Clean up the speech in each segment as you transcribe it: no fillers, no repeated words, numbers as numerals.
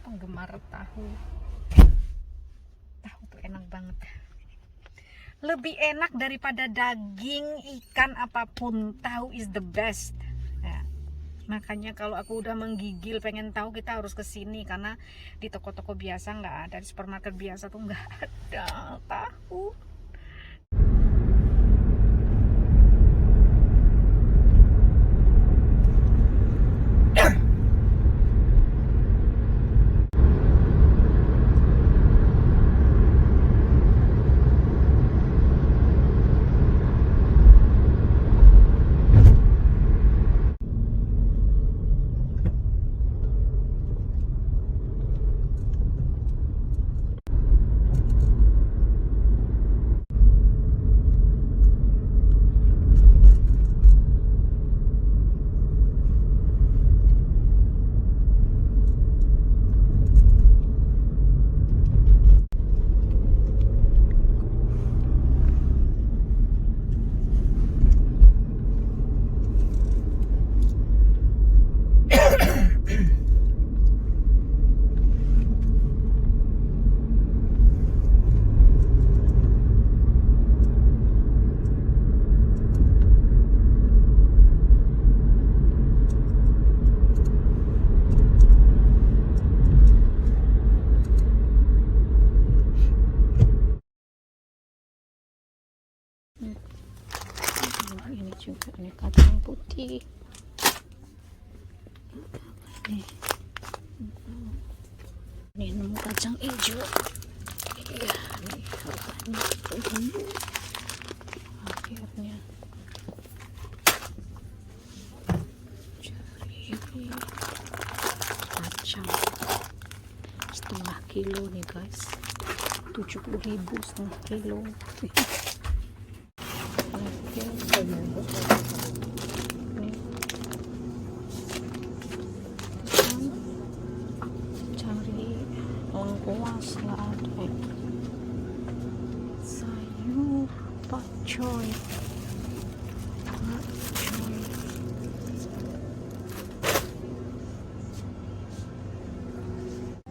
penggemar tahu. Tahu tuh enak banget. Lebih enak daripada daging, ikan apapun. Tahu is the best. Ya. Makanya kalau aku udah menggigil pengen tahu, kita harus ke sini, karena di toko-toko biasa nggak ada, di supermarket biasa tuh nggak ada tahu. Ini juga, ini kacang putih. Ini nemu kacang hijau. Iya, ini harganya bumbu. Akhirnya cari kacang setengah kilo nih guys, 70.000 setengah kilo. Cari lengkuas nggak ada. Sayur pakcoy.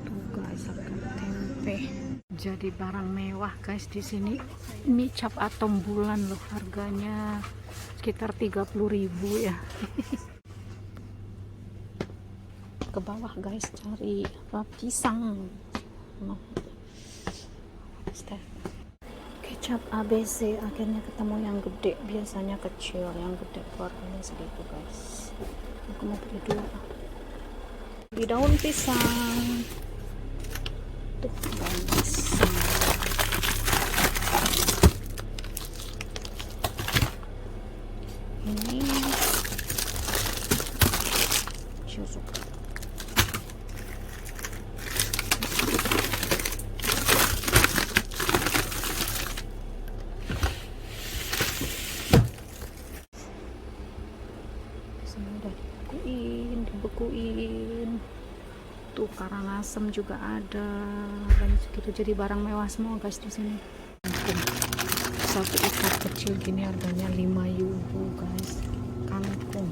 Tuh guys, ada tempe. Jadi barang mewah guys di sini. Mie cap atom bulan loh, harganya sekitar 30.000 ya. Ke bawah guys, cari pisang. Kecap ABC, akhirnya ketemu yang gede. Biasanya kecil, yang gede harganya segitu guys. Aku mau beli 2. Beli daun pisang. Tuh daun pisang. Ini susu. Udah dibekuin. Tuh karangasem juga ada, dan segitu. Jadi barang mewah semua guys di sini. Satu ikat kecil gini harganya 5.000 guys. Kangkung.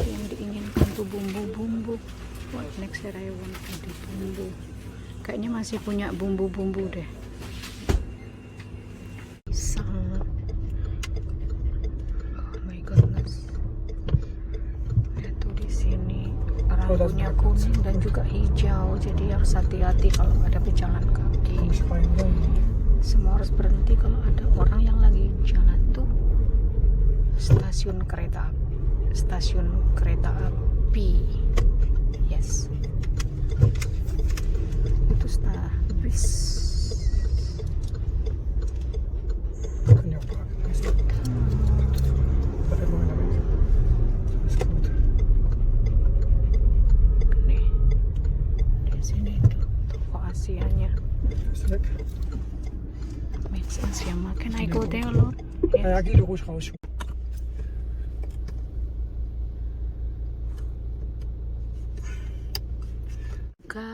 Yang diinginkan tuh bumbu-bumbu. What next that I want di bumbu. Kayaknya masih punya bumbu-bumbu deh. Pisang. Oh my goodness. Lihat tuh di sini rambunya kuning dan juga hijau. Jadi harus hati-hati kalau ada pejalan kaki. Semua harus berhenti kalau ada orang yang lagi jalan tuh. Stasiun kereta api. Yes. Itu bis. Nih, di sini tuh toko Asianya. Meets Asia. Can I go there, Lord? Ja, geh ruhig raus. Juga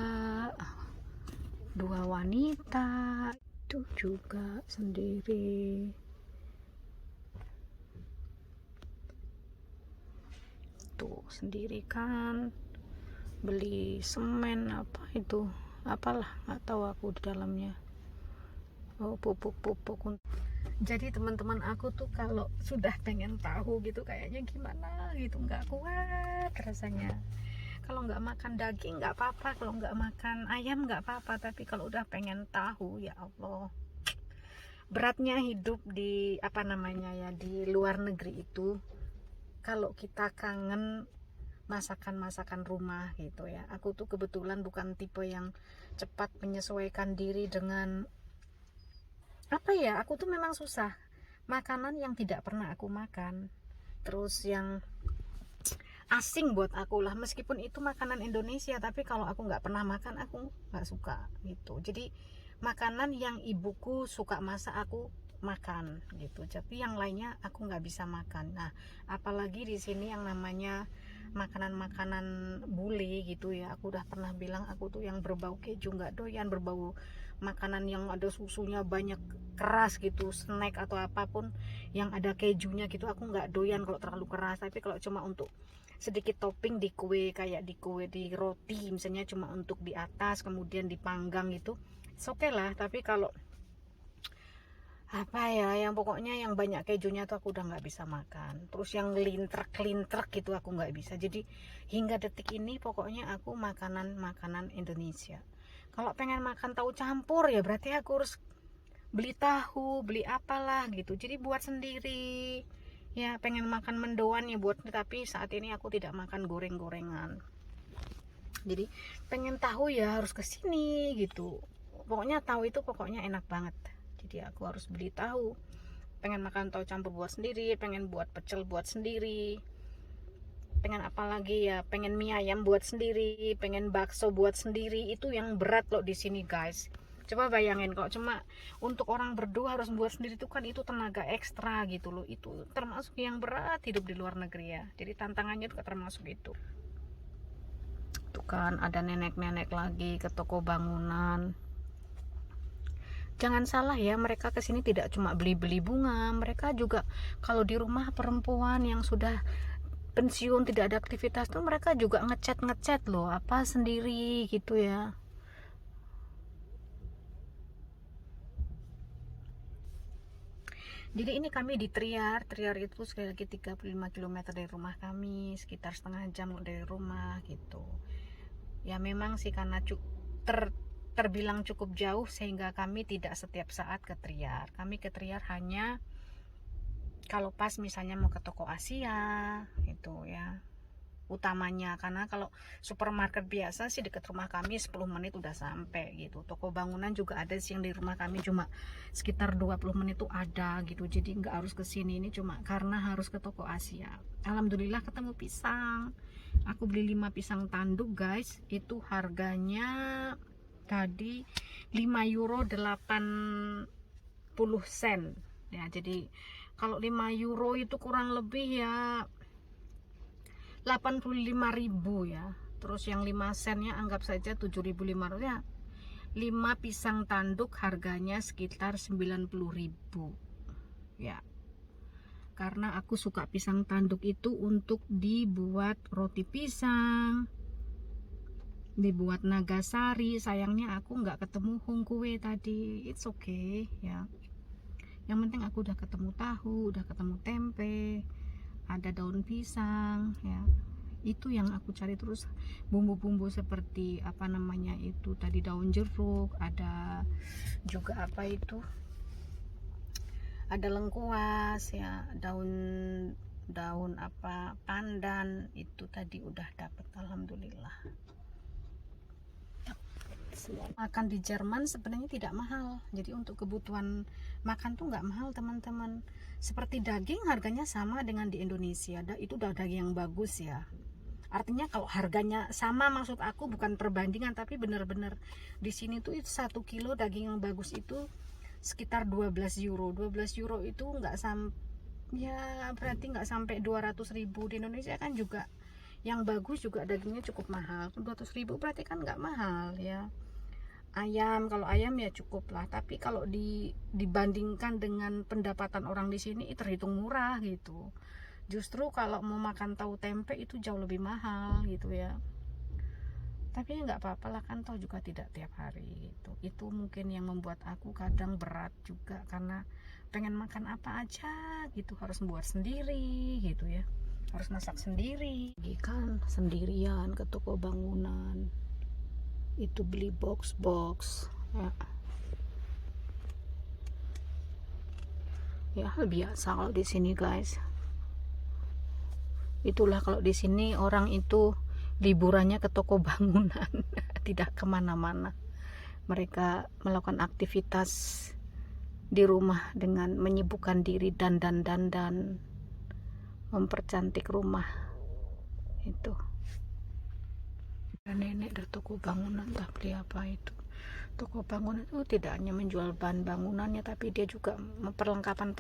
2 wanita, itu juga sendiri. gitu sendiri kan, beli semen apa itu, apalah nggak tahu aku di dalamnya. Oh, pupuk. Jadi teman-teman, aku tuh kalau sudah pengen tahu gitu kayaknya gimana gitu, nggak kuat rasanya. Kalau nggak makan daging nggak apa-apa, kalau nggak makan ayam nggak apa-apa, tapi kalau udah pengen tahu, ya Allah, beratnya hidup di apa namanya ya, di luar negeri itu. Kalau kita kangen masakan rumah gitu ya, aku tuh kebetulan bukan tipe yang cepat menyesuaikan diri dengan apa ya, aku tuh memang susah makanan yang tidak pernah aku makan, terus yang asing buat aku lah, meskipun itu makanan Indonesia, tapi kalau aku nggak pernah makan aku nggak suka gitu. Jadi makanan yang ibuku suka masak aku makan gitu, tapi yang lainnya aku nggak bisa makan. Nah, apalagi di sini yang namanya makanan-makanan bule gitu ya, aku udah pernah bilang aku tuh yang berbau keju nggak doyan, berbau makanan yang ada susunya banyak keras gitu, snack atau apapun yang ada kejunya gitu aku nggak doyan kalau terlalu keras. Tapi kalau cuma untuk sedikit topping di kue, kayak di kue, di roti misalnya, cuma untuk di atas kemudian dipanggang gitu, oke lah. Tapi kalau apa ya, yang pokoknya yang banyak kejunya tuh aku udah nggak bisa makan. Terus yang lintrek gitu aku nggak bisa. Jadi hingga detik ini pokoknya aku makanan Indonesia. Kalau pengen makan tahu campur ya berarti aku harus beli tahu, beli apalah gitu, jadi buat sendiri. Ya pengen makan mendoan ya buat, tapi saat ini aku tidak makan goreng-gorengan, jadi pengen tahu ya harus kesini gitu. Pokoknya tahu itu pokoknya enak banget, jadi aku harus beli tahu. Pengen makan tahu campur buat sendiri, pengen buat pecel buat sendiri, pengen apa lagi ya, pengen mie ayam buat sendiri, pengen bakso buat sendiri. Itu yang berat loh di sini guys. Coba bayangin kalau cuma untuk orang berdua harus buat sendiri itu kan, itu tenaga ekstra gitu loh. Itu termasuk yang berat hidup di luar negeri ya. Jadi tantangannya juga termasuk itu. Tuh kan ada nenek-nenek lagi ke toko bangunan. Jangan salah ya, mereka kesini tidak cuma beli-beli bunga, mereka juga kalau di rumah perempuan yang sudah pensiun tidak ada aktivitas tuh mereka juga ngecat loh, apa sendiri gitu ya. Jadi ini kami di Triar itu sekali lagi 35 km dari rumah kami, sekitar setengah jam dari rumah gitu. Ya memang sih karena terbilang cukup jauh sehingga kami tidak setiap saat ke Triar. Kami ke Triar hanya kalau pas misalnya mau ke toko Asia itu ya utamanya, karena kalau supermarket biasa sih dekat rumah kami 10 menit udah sampai gitu. Toko bangunan juga ada sih yang di rumah kami cuma sekitar 20 menit tuh ada gitu, jadi nggak harus ke sini. Ini cuma karena harus ke toko Asia. Alhamdulillah ketemu pisang. Aku beli 5 pisang tanduk guys, itu harganya tadi 5 euro 80 sen ya. Jadi kalau 5 euro itu kurang lebih ya 85.000 ya. Terus yang 5 sennya anggap saja 7.500 ya. 5 pisang tanduk harganya sekitar 90.000 ya. Karena aku suka pisang tanduk itu untuk dibuat roti pisang, dibuat nagasari. Sayangnya aku nggak ketemu hongkue tadi. It's okay ya. Yang penting aku udah ketemu tahu, udah ketemu tempe, ada daun pisang ya. Itu yang aku cari. Terus bumbu-bumbu seperti apa namanya itu tadi, daun jeruk, ada juga apa itu, ada lengkuas ya, daun apa pandan, itu tadi udah dapet alhamdulillah. Makan di Jerman sebenarnya tidak mahal, jadi untuk kebutuhan makan tuh nggak mahal teman-teman. Seperti daging harganya sama dengan di Indonesia, itu udah daging yang bagus ya. Artinya kalau harganya sama, maksud aku bukan perbandingan, tapi bener-bener di sini tuh 1 kilo daging yang bagus itu sekitar 12 euro. 12 euro itu nggak sampai ya, berarti nggak sampai 200.000. Di Indonesia kan juga yang bagus juga dagingnya cukup mahal. 200.000 berarti kan nggak mahal ya. Ayam, kalau ayam ya cukup lah, tapi kalau dibandingkan dengan pendapatan orang di sini terhitung murah gitu. Justru kalau mau makan tahu tempe itu jauh lebih mahal gitu ya. Tapi nggak apa-apa lah, kan toh juga tidak tiap hari gitu. Itu mungkin yang membuat aku kadang berat juga, karena pengen makan apa aja gitu harus buat sendiri gitu ya, harus masak sendiri kan, sendirian ke toko bangunan itu beli box ya. Ya biasa kalau di sini guys. Itulah kalau di sini orang itu liburannya ke toko bangunan, tidak kemana-mana. Mereka melakukan aktivitas di rumah dengan menyibukkan diri dan mempercantik rumah itu. Nenek dari toko bangunan, tak beli apa itu. Toko bangunan itu tidak hanya menjual bahan bangunannya, tapi dia juga perlengkapan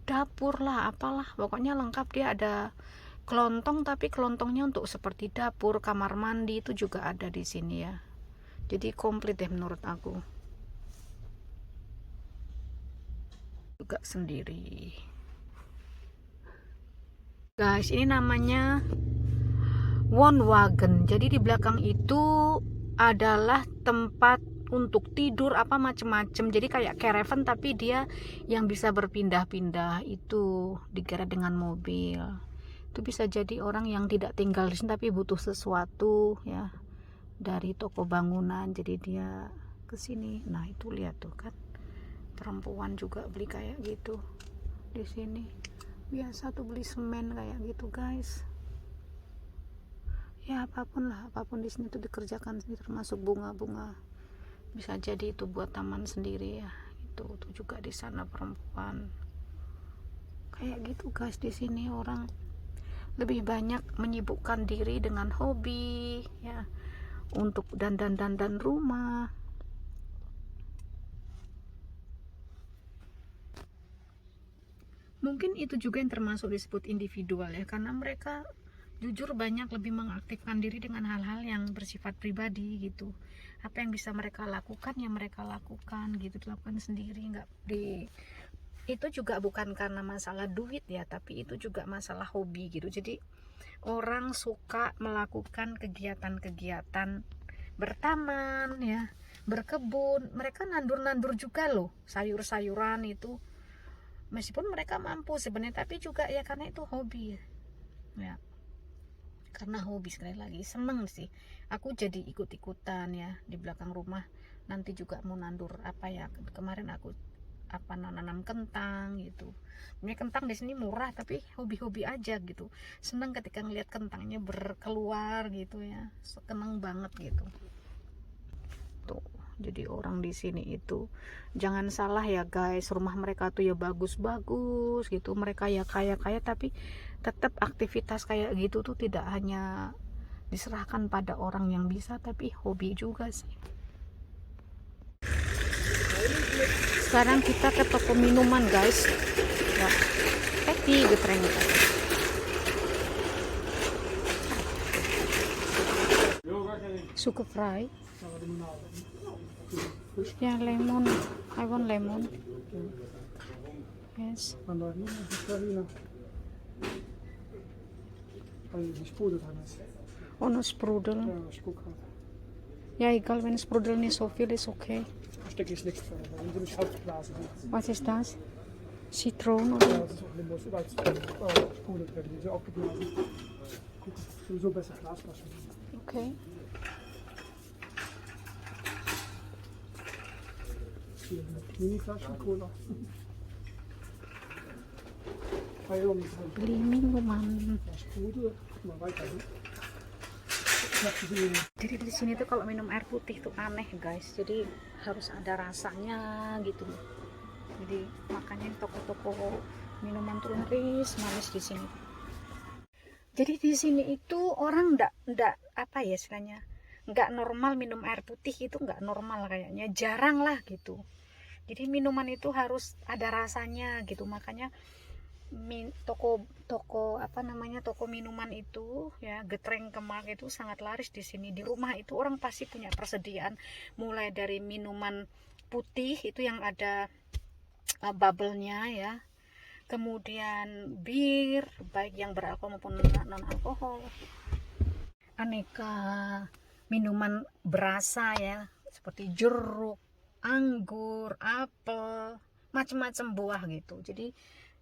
dapur lah, apalah, pokoknya lengkap. Dia ada kelontong, tapi kelontongnya untuk seperti dapur, kamar mandi itu juga ada di sini ya. Jadi komplit deh menurut aku. Juga sendiri. Guys, ini namanya Wohnwagen. Jadi di belakang itu adalah tempat untuk tidur apa macem-macem. Jadi kayak caravan, tapi dia yang bisa berpindah-pindah, itu digeret dengan mobil. Itu bisa jadi orang yang tidak tinggal di sini tapi butuh sesuatu ya dari toko bangunan, jadi dia ke sini. Nah, itu lihat tuh kan, perempuan juga beli kayak gitu di sini. Biasa tuh beli semen kayak gitu guys. Ya apapun lah, apapun di sini tuh dikerjakan sendiri, termasuk bunga-bunga. Bisa jadi itu buat taman sendiri ya. Itu tuh juga di sana perempuan. Kayak gitu guys, di sini orang lebih banyak menyibukkan diri dengan hobi ya, untuk dandan rumah. Mungkin itu juga yang termasuk disebut individual ya, karena mereka jujur banyak lebih mengaktifkan diri dengan hal-hal yang bersifat pribadi gitu. Apa yang bisa mereka lakukan ya mereka lakukan gitu, dilakukan sendiri, nggak di itu juga bukan karena masalah duit ya, tapi itu juga masalah hobi gitu. Jadi orang suka melakukan kegiatan-kegiatan bertaman ya, berkebun. Mereka nandur juga loh sayur-sayuran itu, meskipun mereka mampu sebenarnya, tapi juga ya karena itu hobi ya. Karena hobi, sekali lagi seneng sih aku jadi ikut-ikutan ya di belakang rumah. Nanti juga mau nandur apa ya, kemarin aku nanam kentang gitu. Ini kentang di sini murah, tapi hobi-hobi aja gitu. Seneng ketika ngeliat kentangnya berkeluar gitu ya, seneng banget gitu. Tuh, jadi orang di sini itu jangan salah ya guys, rumah mereka tuh ya bagus-bagus gitu. Mereka ya kaya-kaya, tapi tetap aktivitas kayak gitu tuh tidak hanya diserahkan pada orang yang bisa, tapi hobi juga sih. Sekarang kita ke toko minuman guys ya, kopi getreng suka fry ya, lemon, I want lemon. Yes. Ohne Sprudel. Ja, egal, wenn Sprudel nicht so viel ist, okay. Was ist das? Zitronen oder? Ja, das ist auch Limos, überall Sprudel drin, die sind aufgeblasen. Sowieso besser Glasflaschen. Okay. Hier Mini-Flaschen Cola. Beli minuman. Sprudel, mal weiter. Jadi di sini tuh kalau minum air putih tuh aneh guys, jadi harus ada rasanya gitu. Jadi makanya toko-toko minuman tuh manis di sini. Jadi di sini itu orang ndak apa ya istilahnya, nggak normal minum air putih itu, nggak normal kayaknya, jarang lah gitu. Jadi minuman itu harus ada rasanya gitu, makanya toko minuman itu ya, Getreng Kemak itu sangat laris di sini. Di rumah itu orang pasti punya persediaan, mulai dari minuman putih itu yang ada bubble-nya ya, kemudian bir, baik yang beralkohol maupun non alkohol, aneka minuman berasa ya, seperti jeruk, anggur, apel, macam-macam buah gitu. Jadi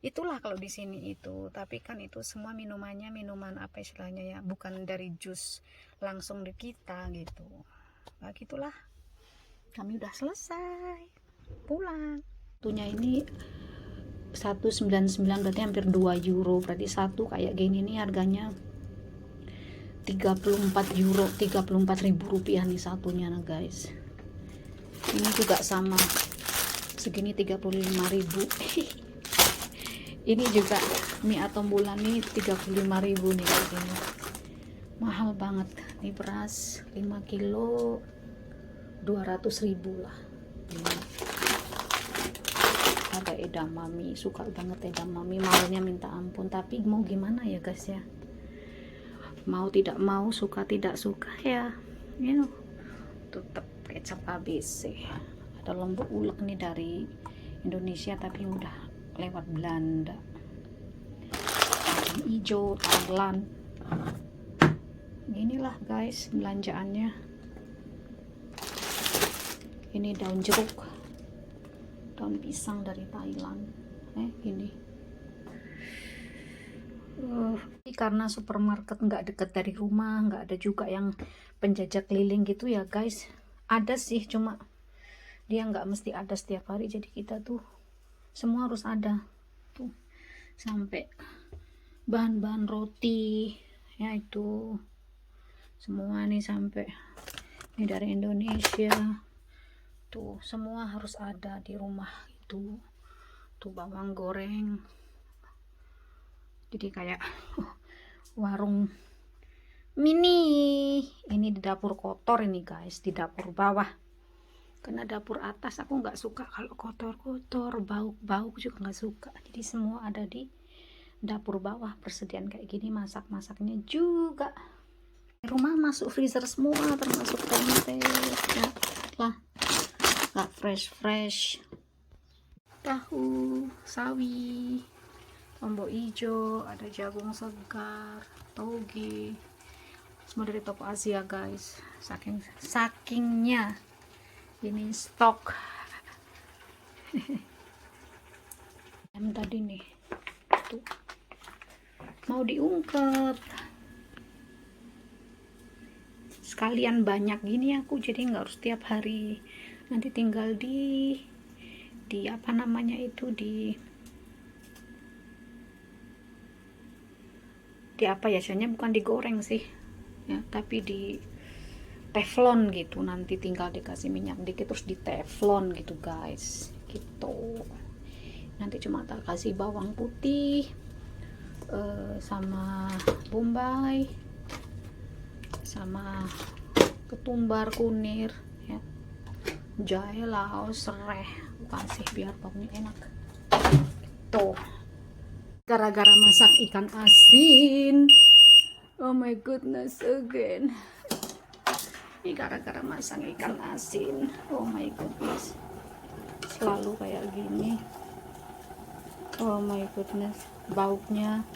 itulah kalau di sini itu. Tapi kan itu semua minumannya minuman apa istilahnya ya, bukan dari jus langsung di kita gitu. Nah, gitulah. Kami udah selesai pulang. Tuhnya ini 1,99 berarti hampir 2 euro. Berarti satu kayak gini nih harganya 34 euro, 34.000 rupiah nih satunya nah guys. Ini juga sama, segini 35.000. Ini juga mie atau bulan nih 35.000 nih kayak gini. Mahal banget. Ini beras 5 kilo 200.000 lah. Ada edamame, suka banget edamame, maunya minta ampun. Tapi mau gimana ya guys ya, mau tidak mau, suka tidak suka ya, tetap kecap ABC. Ada lombok ulek nih dari Indonesia tapi udah lewat Belanda. Kacang hijau Thailand. Inilah guys belanjaannya. Ini daun jeruk, daun pisang dari Thailand. Gini. Karena supermarket nggak deket dari rumah, nggak ada juga yang penjajah keliling gitu ya guys. Ada sih, cuma dia nggak mesti ada setiap hari. Jadi kita tuh semua harus ada tuh, sampai bahan-bahan roti ya itu semua nih, sampai ini dari Indonesia tuh, semua harus ada di rumah itu. Tuh bawang goreng, jadi kayak warung mini. Ini di dapur kotor ini guys, di dapur bawah, karena dapur atas aku nggak suka kalau kotor-kotor, bau juga nggak suka. Jadi semua ada di dapur bawah, persediaan kayak gini. Masak-masaknya juga rumah masuk freezer semua, termasuk tempe ya lah, nggak fresh. Tahu, sawi, lombok hijau, ada jagung segar, toge, semua dari toko Asia guys. Sakingnya ini stok. Yang tadi nih tuh mau diungkep sekalian banyak gini aku, jadi nggak harus tiap hari. Nanti tinggal di apa namanya itu, di apa ya, soalnya bukan digoreng sih ya, tapi di teflon gitu. Nanti tinggal dikasih minyak dikit terus di teflon gitu guys, gitu. Nanti cuma tak kasih bawang putih sama bombay sama ketumbar kunir ya, jahe, laos, serai kasih biar baunya enak tuh. Gara-gara masak ikan asin, oh my goodness again. Ini gara-gara masak ikan asin, oh my goodness, selalu kayak gini. Oh my goodness, baunya.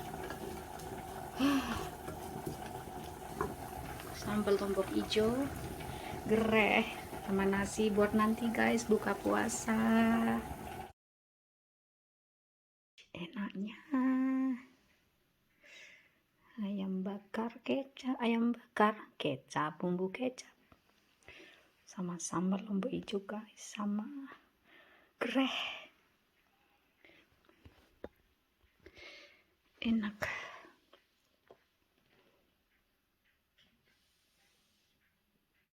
Sambal lombok hijau, gereh sama nasi buat nanti guys buka puasa. Enaknya ayam bakar kecap, bumbu kecap sama sambal lombok hijau guys, sama gereh, enak.